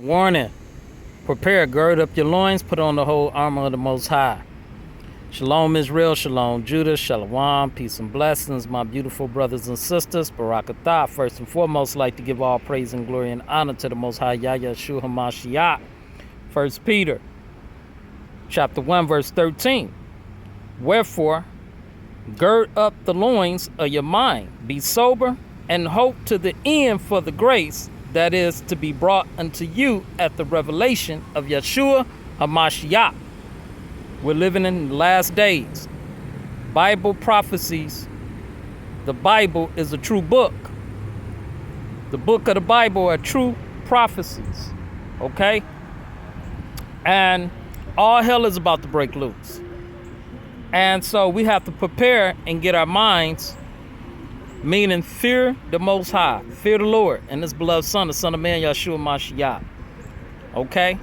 Warning. Prepare, gird up your loins, put on the whole armor of the Most High. Shalom Israel, shalom Judah, shalom, peace and blessings, my beautiful brothers and sisters. Barakatah. First and foremost, like to give all praise and glory and honor to the Most High Yahshua HaMashiach. 1 Peter chapter 1, verse 13. Wherefore, gird up the loins of your mind, be sober, and hope to the end for the grace that is to be brought unto you at the revelation of Yahshua HaMashiach. We're living in the last days. Bible prophecies. The Bible is a true book. The book of the Bible are true prophecies. Okay? And all hell is about to break loose. And so we have to prepare and get our minds, meaning fear the Most High, fear the Lord and His beloved Son, the Son of Man, Yahshua Mashiach. Okay?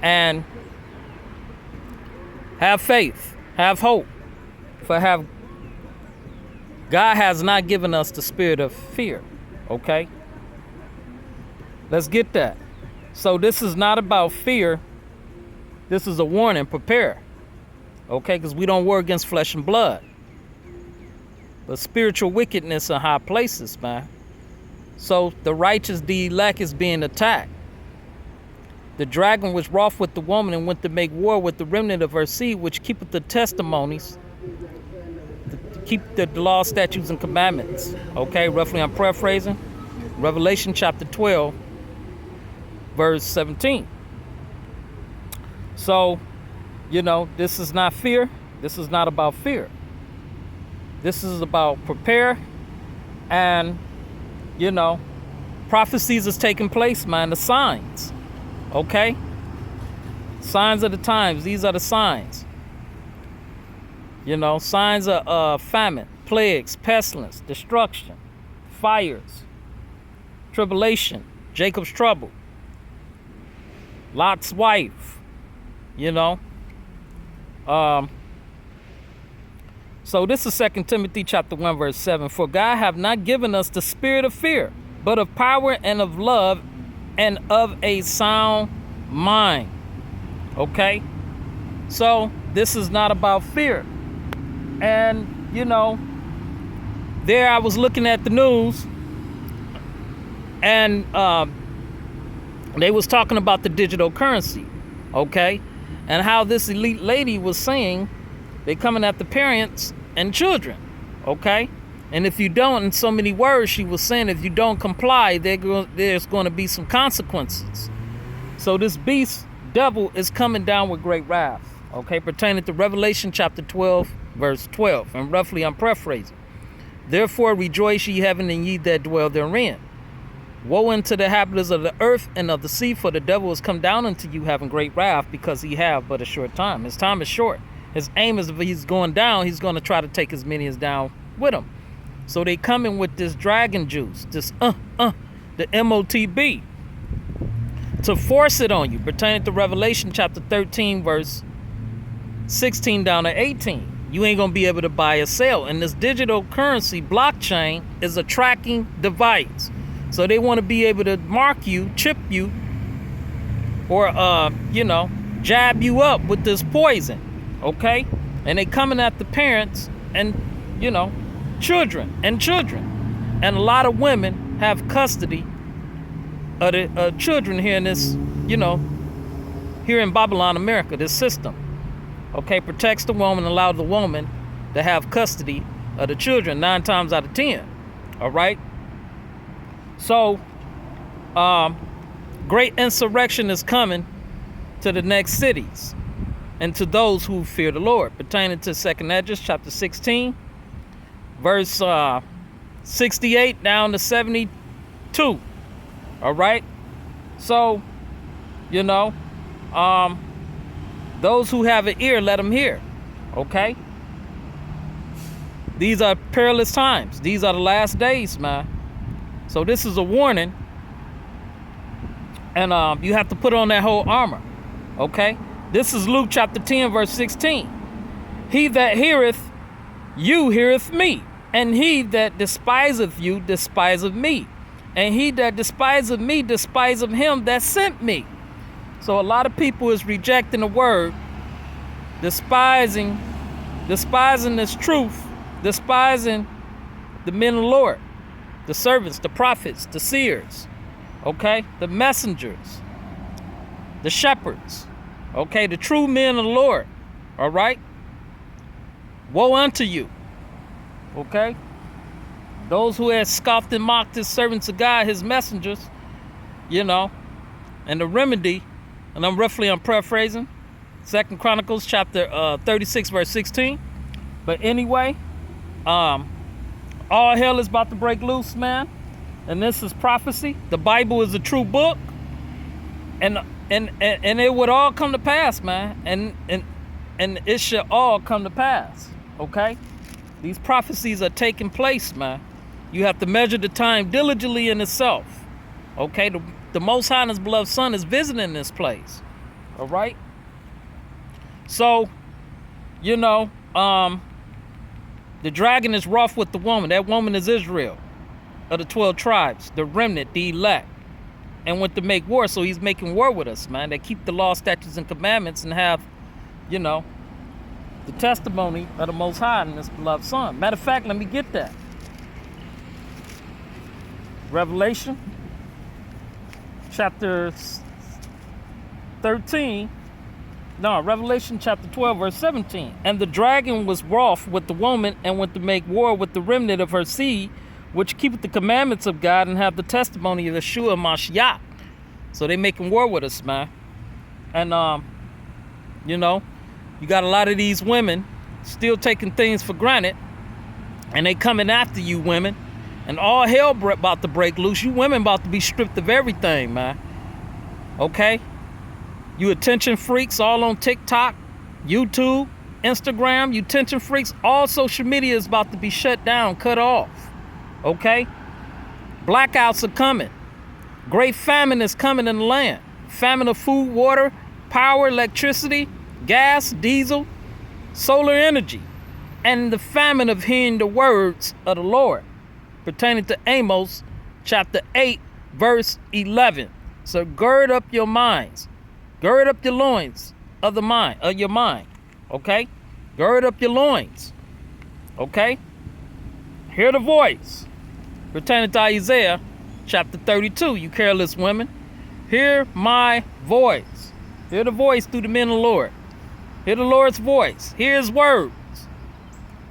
And have faith, have hope, for God has not given us the spirit of fear. Okay? Let's get that. So this is not about fear. This is a warning, prepare. Okay? Because we don't war against flesh and blood, but spiritual wickedness in high places, man. So the righteous, the elect, is being attacked. The dragon was wroth with the woman and went to make war with the remnant of her seed, which keepeth the testimonies, to keep the law, statutes, and commandments. Okay, roughly I'm paraphrasing. Revelation chapter 12, verse 17. So, this is not fear. This is not about fear. This is about prepare. And, prophecies is taking place, man. The signs. Okay? Signs of the times. These are the signs. Signs of famine, plagues, pestilence, destruction, fires, tribulation, Jacob's trouble, Lot's wife, So this is 2 Timothy chapter 1, verse 7. For God hath not given us the spirit of fear, but of power and of love and of a sound mind. Okay? So this is not about fear. And, there I was looking at the news, and they was talking about the digital currency. Okay? And how this elite lady was saying they coming at the parents and children. Okay? And if you don't, in so many words, she was saying, if you don't comply, there's going to be some consequences. So this beast, devil, is coming down with great wrath. Okay, pertaining to Revelation chapter 12, verse 12. And roughly I'm paraphrasing. Therefore rejoice ye heaven and ye that dwell therein. Woe unto the inhabitants of the earth and of the sea, for the devil is come down unto you having great wrath, because he have but a short time. His time is short. His aim is, if he's going down, he's going to try to take as many as down with him. So they coming with this dragon juice, this the MOTB, to force it on you, pertaining to Revelation chapter 13, verse 16 down to 18. You ain't going to be able to buy or sell. And this digital currency blockchain is a tracking device. So they want to be able to mark you, chip you, or, jab you up with this poison. Okay? And they coming at the parents and, children. And a lot of women have custody of the children here in this, here in Babylon, America, this system. Okay? Protects the woman, allows the woman to have custody of the children 9 times out of 10. All right? So, great insurrection is coming to the next cities and to those who fear the Lord, pertaining to 2nd Esdras chapter 16, verse 68 down to 72. All right? So, those who have an ear, let them hear. Okay? These are perilous times. These are the last days, man. So this is a warning. And you have to put on that whole armor. Okay? This is Luke chapter 10, verse 16. He that heareth you heareth me, and he that despiseth you despiseth me. And he that despiseth me, despiseth him that sent me. So a lot of people is rejecting the word, despising this truth, despising the men of the Lord, the servants, the prophets, the seers, okay, the messengers, the shepherds, okay, the true men of the Lord, all right? Woe unto you, okay? Those who had scoffed and mocked his servants of God, his messengers, you know, and the remedy, and I'm paraphrasing, 2 Chronicles chapter 36, verse 16. But anyway, all hell is about to break loose, man. And this is prophecy. The Bible is a true book. And it would all come to pass, man. And it should all come to pass, okay? These prophecies are taking place, man. You have to measure the time diligently in itself, okay? The Most High and His beloved Son is visiting this place, all right? So, you know, the dragon is rough with the woman. That woman is Israel of the 12 tribes, the remnant, the elect, and went to make war. So he's making war with us, man. They keep the law, statutes, and commandments and have, you know, the testimony of the Most High and His beloved Son. Matter of fact, let me get that. Revelation chapter 13. No, Revelation chapter 12, verse 17. And the dragon was wroth with the woman and went to make war with the remnant of her seed, which keepeth the commandments of God and have the testimony of Yeshua Mashiach. So they making war with us, man. And, you know, you got a lot of these women still taking things for granted, and they coming after you women. And all hell about to break loose. You women about to be stripped of everything, man. Okay? You attention freaks all on TikTok, YouTube, Instagram. You attention freaks. All social media is about to be shut down, cut off. Okay? Blackouts are coming. Great famine is coming in the land. Famine of food, water, power, electricity, gas, diesel, solar energy. And the famine of hearing the words of the Lord, pertaining to Amos chapter 8, verse 11. So gird up your minds. Gird up your loins of your mind. Okay? Gird up your loins. Okay? Hear the voice pertaining to Isaiah chapter 32. You careless women. Hear my voice. Hear the voice through the men of the Lord. Hear the Lord's voice. Hear His words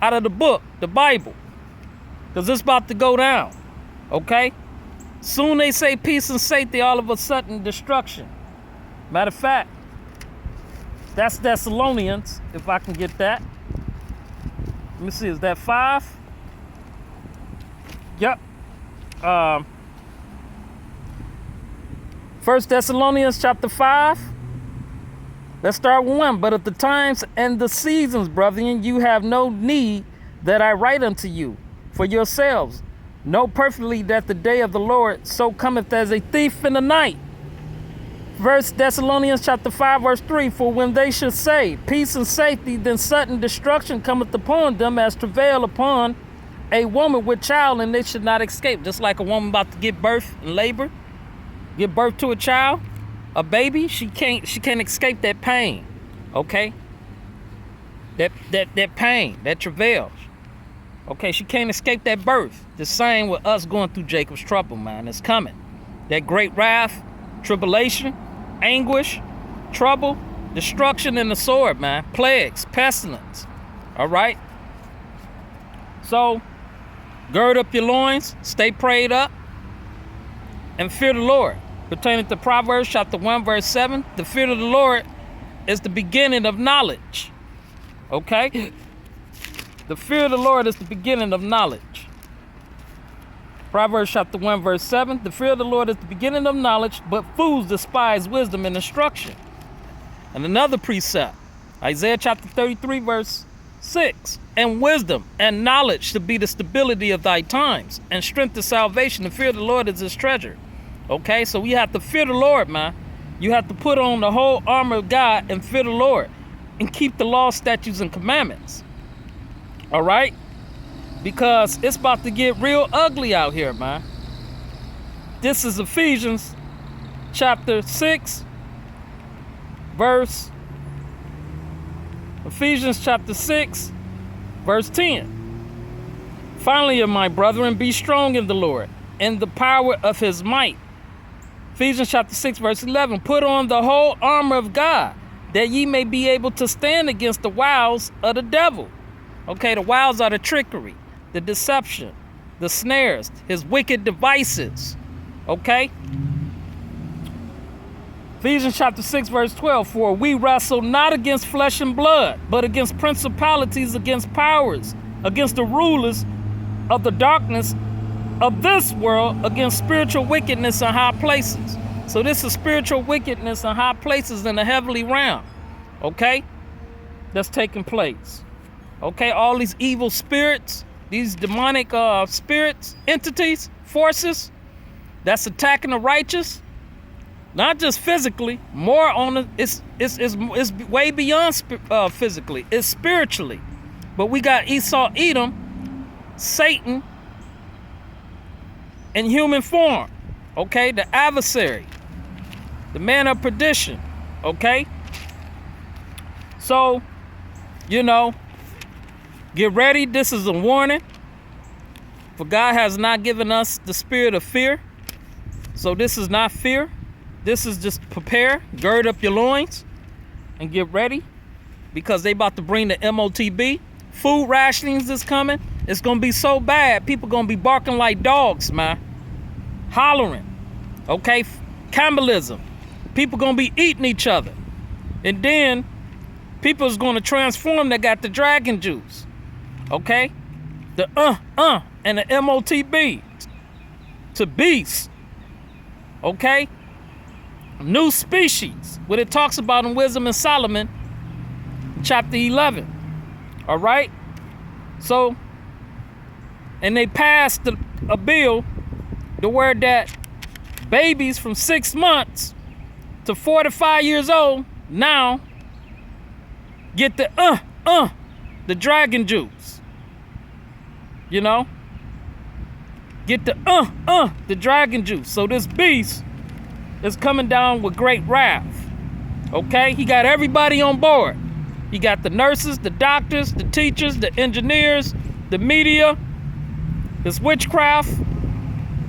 out of the book, the Bible. Because it's about to go down. Okay? Soon they say peace and safety, all of a sudden destruction. Matter of fact, that's Thessalonians, if I can get that. Let me see, is that 5? Yep. 1 Thessalonians chapter 5. Let's start with 1. But at the times and the seasons, brethren, you have no need that I write unto you. For yourselves know perfectly that the day of the Lord so cometh as a thief in the night. 1 Thessalonians chapter 5, verse 3. For when they should say peace and safety, then sudden destruction cometh upon them as travail upon a woman with child, and they should not escape. Just like a woman about to give birth in labor, give birth to a child, a baby, she can't escape that pain. Okay? That pain, that travail. Okay, she can't escape that birth. The same with us going through Jacob's trouble, man. It's coming. That great wrath, tribulation, anguish, trouble, destruction, and the sword, man. Plagues, pestilence. All right? So, gird up your loins, stay prayed up, and fear the Lord. Pertaining to Proverbs chapter 1, verse 7, the fear of the Lord is the beginning of knowledge. Okay? The fear of the Lord is the beginning of knowledge. Proverbs chapter 1, verse 7, the fear of the Lord is the beginning of knowledge, but fools despise wisdom and instruction. And another precept, Isaiah chapter 33, verse 6, and wisdom and knowledge to be the stability of thy times, and strength to salvation. The fear of the Lord is his treasure. Okay, so we have to fear the Lord, man. You have to put on the whole armor of God and fear the Lord and keep the law, statutes, and commandments. All right? Because it's about to get real ugly out here, man. This is Ephesians chapter 6, verse 10. Finally, my brethren, be strong in the Lord, in the power of his might. Ephesians chapter 6, verse 11. Put on the whole armor of God, that ye may be able to stand against the wiles of the devil. Okay, the wiles are the trickery, the deception, the snares, his wicked devices. Okay? Ephesians chapter 6, verse 12. For we wrestle not against flesh and blood, but against principalities, against powers, against the rulers of the darkness of this world, against spiritual wickedness in high places. So this is spiritual wickedness in high places in the heavenly realm. Okay? That's taking place. Okay? All these evil spirits, these demonic spirits, entities, forces, that's attacking the righteous. Not just physically, more on the, it's way beyond physically. It's spiritually. But we got Esau, Edom, Satan in human form. Okay, the adversary, the man of perdition. Okay, so get ready. This is a warning. For God has not given us the spirit of fear. So this is not fear. This is just prepare, gird up your loins, and get ready, because they about to bring the MOTB. Food rationings is coming. It's going to be so bad, people going to be barking like dogs, man. Hollering. Okay? Cannibalism. People going to be eating each other. And then, people is going to transform that got the dragon juice. Okay? The and the MOTB. To beasts. Okay? New species, what it talks about in Wisdom and Solomon, chapter 11. All right? So, and they passed a bill, the word that babies from 6 months to 4 to 5 years old now get the dragon juice. Get the dragon juice. So this beast is coming down with great wrath. Okay? He got everybody on board. He got the nurses, the doctors, the teachers, the engineers, the media, his witchcraft,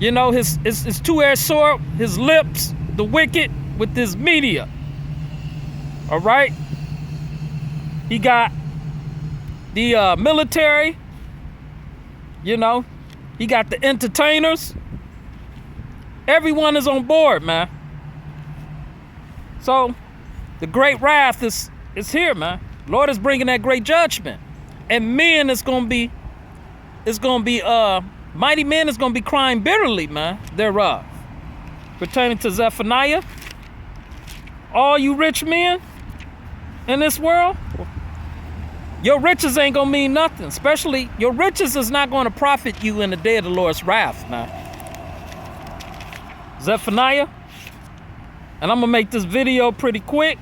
his two-edged sword, his lips, the wicked with his media. All right? He got the military, he got the entertainers. Everyone is on board, man. So, the great wrath is here, man. Lord is bringing that great judgment. And men is going to be, mighty men is going to be crying bitterly, man, thereof. Pertaining to Zephaniah, all you rich men in this world, your riches ain't going to mean nothing. Especially, your riches is not going to profit you in the day of the Lord's wrath, man. Zephaniah, and I'm going to make this video pretty quick.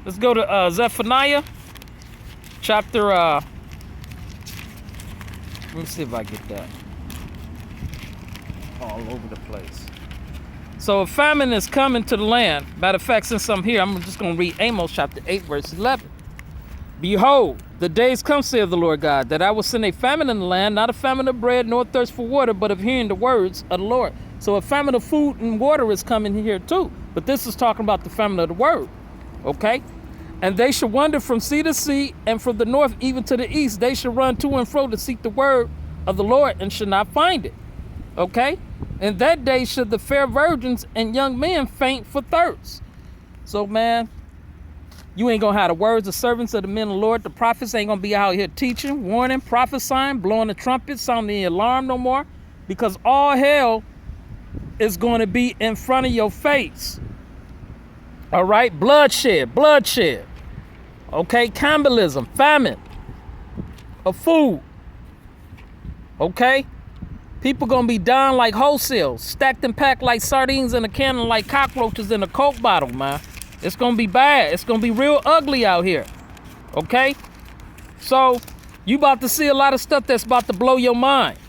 Let's go to Zephaniah, chapter, let me see if I get that. All over the place. So a famine is coming to the land. Matter of fact, since I'm here, I'm just going to read Amos chapter 8, verse 11. Behold, the days come, saith the Lord God, that I will send a famine in the land, not a famine of bread, nor thirst for water, but of hearing the words of the Lord. So a famine of food and water is coming here too. But this is talking about the famine of the word. Okay? And they shall wander from sea to sea, and from the north even to the east. They shall run to and fro to seek the word of the Lord, and shall not find it. Okay? And that day should the fair virgins and young men faint for thirst. So, man, you ain't going to have the words of servants of the men of the Lord. The prophets ain't going to be out here teaching, warning, prophesying, blowing the trumpet, sounding the alarm no more. Because all hell is going to be in front of your face. All right? Bloodshed. Okay? Cannibalism, famine of food. Okay? People going to be dying like wholesale, stacked and packed like sardines in a can, like cockroaches in a Coke bottle, man. It's going to be bad. It's going to be real ugly out here. Okay? So, you about to see a lot of stuff that's about to blow your mind.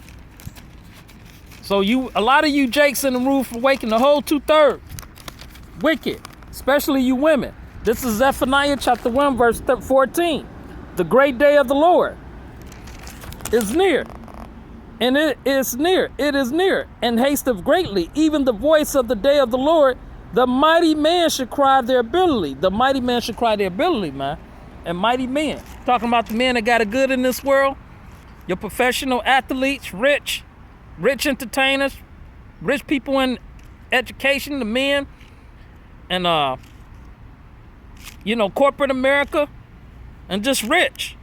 So a lot of you Jakes in the roof awaken, the whole 2/3 wicked, especially you women. This is Zephaniah chapter 1 verse 14. The great day of the Lord is near, and it is near, and hasteth greatly. Even the voice of the day of the Lord, the mighty man should cry their ability. The mighty man should cry their ability, man. And mighty men, talking about the men that got it good in this world, your professional athletes, rich entertainers, rich people in education, the men, and corporate America, and just rich.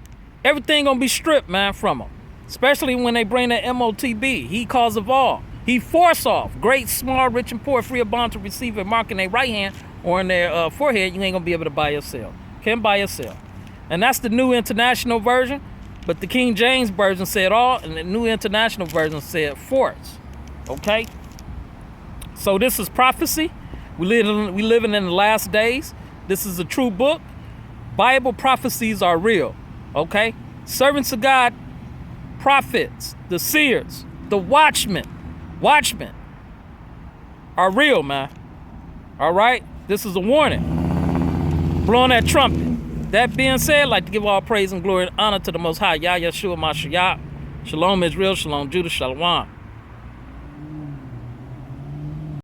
Everything gonna be stripped, man, from them. Especially when they bring that MOTB, he cause of all. He force off. Great, small, rich, and poor, free of bond to receive a mark in their right hand or in their forehead. You ain't gonna be able to buy or sell. Can't buy or sell. And that's the New International Version. But the King James Version said all, and the New International Version said force. Okay? So this is prophecy. We living in the last days. This is a true book. Bible prophecies are real. Okay? Servants of God, prophets, the seers, the watchmen are real, man. All right? This is a warning. Blowing that trumpet. That being said, I'd like to give all praise and glory and honor to the Most High, Yah Yeshua Mashiach. Shalom Israel, Shalom Judah, Shalom.